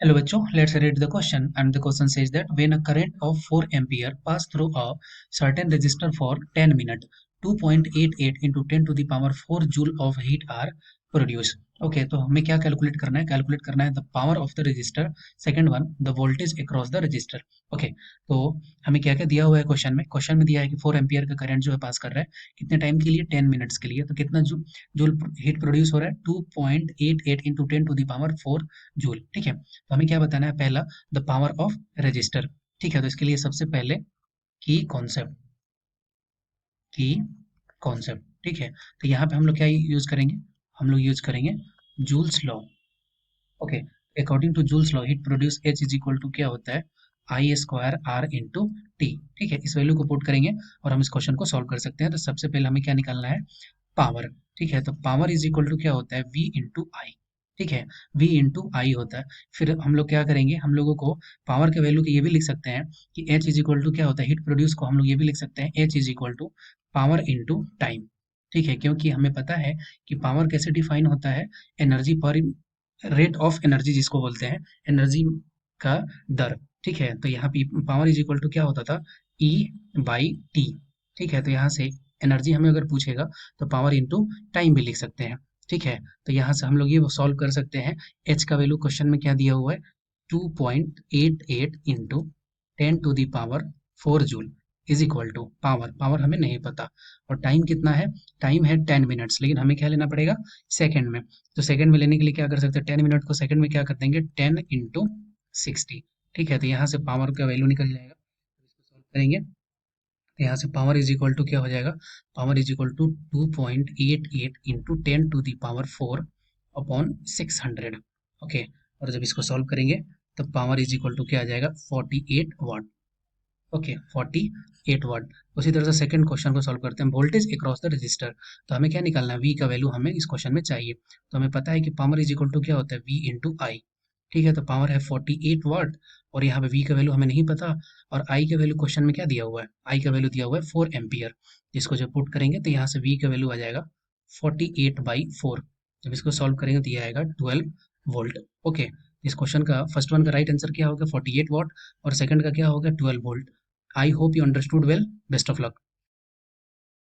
Hello बच्चों, let's read the question. And the question says that when a current of 4 ampere pass through a certain resistor for 10 minutes, 2.88 into 10 to the power 4 joule of heat are produced. Okay तो हमें क्या calculate करना है the power of the register, second one the voltage across the register. Okay तो हमें क्या क्या दिया हुआ है क्वेश्चन में दिया है कि 4 एम्पियर का करंट जो है पास कर रहा है कितने टाइम के लिए, 10 मिनट्स के लिए. तो कितना जूल हीट प्रोड्यूस हो रहा है, 2.88 into 10 to the power 4 joule. ठीक है, तो हमें क्या बताना है, पहला द पावर ऑफ रजिस्टर. ठीक है, तो इसके लिए सबसे पहले की कॉन्सेप्ट. ठीक है, तो यहाँ पे हम लोग क्या यूज करेंगे, हम लोग यूज करेंगे Joule's law. Okay, according to Joule's law heat produce H is equal to क्या होता है, I square R into T. ठीक है, इस वैल्यू को पुट करेंगे और हम इस क्वेश्चन को सॉल्व कर सकते हैं. तो सबसे पहले हमें क्या निकालना है, पावर. ठीक है, तो पावर इज इक्वल टू क्या होता है, V इंटू आई. ठीक है, V इंटू आई होता है. फिर हम लोग क्या करेंगे, हम लोगों को पावर के वैल्यू को ये भी लिख सकते हैं कि H इज इक्वल टू क्या होता है, हीट प्रोड्यूस को हम लोग ये भी लिख सकते हैं H is equal to power into time. ठीक है, क्योंकि हमें पता है कि पावर कैसे डिफाइन होता है, एनर्जी पर रेट ऑफ एनर्जी जिसको बोलते हैं, एनर्जी का दर. ठीक है, तो यहाँ पे पावर इज इक्वल टू क्या होता था, E बाई टी. ठीक है, तो यहाँ से एनर्जी हमें अगर पूछेगा तो पावर इंटू टाइम भी लिख सकते हैं. ठीक है, तो यहाँ से हम लोग ये सॉल्व कर सकते हैं. एच का वैल्यू क्वेश्चन में क्या दिया हुआ है, 2.88 into 10 to the power 4 joule is equal to power हमें नहीं पता. और टाइम कितना है, टाइम है 10 मिनट्स, लेकिन हमें क्या लेना पड़ेगा, सेकंड में. तो सेकंड में लेने के लिए क्या कर सकते हैं, 10 मिनट को सेकंड में क्या कर देंगे, 10 इंटू 60. ठीक है, तो यहाँ से पावर का वैल्यू निकल जाएगा. तो इसको सॉल्व करेंगे तो यहाँ से पावर इज इक्वल टू क्या हो जाएगा, power is equal to 2.88 into 10 to the power 4 upon 600. Okay, और जब इसको सॉल्व करेंगे तो पावर इज इक्वल टू क्या आ जाएगा, 48 वाट. ओके, 48 वाट. उसी तरह से सेकंड क्वेश्चन को सॉल्व करते हैं, वोल्टेज अक्रॉस द रजिस्टर. तो हमें क्या निकालना है, वी का वैल्यू हमें इस क्वेश्चन में चाहिए. तो हमें पता है कि पावर इज इक्वल टू क्या होता है, वी इंटू आई. ठीक है, तो पावर है 48 वाट और यहाँ पे वी का वैल्यू हमें नहीं पता. और आई का वैल्यू क्वेश्चन में क्या दिया हुआ है, आई का वैल्यू दिया हुआ है 4 एम्पियर. जिसको जब पुट करेंगे तो यहाँ से वी का वैल्यू आ जाएगा 48/4. जब इसको सॉल्व करेंगे तो ये आएगा 12 वोल्ट. ओके, इस क्वेश्चन का फर्स्ट वन का राइट आंसर क्या होगा, 48 वाट, और सेकंड का क्या होगा, 12 volt. I hope you understood well. Best of luck.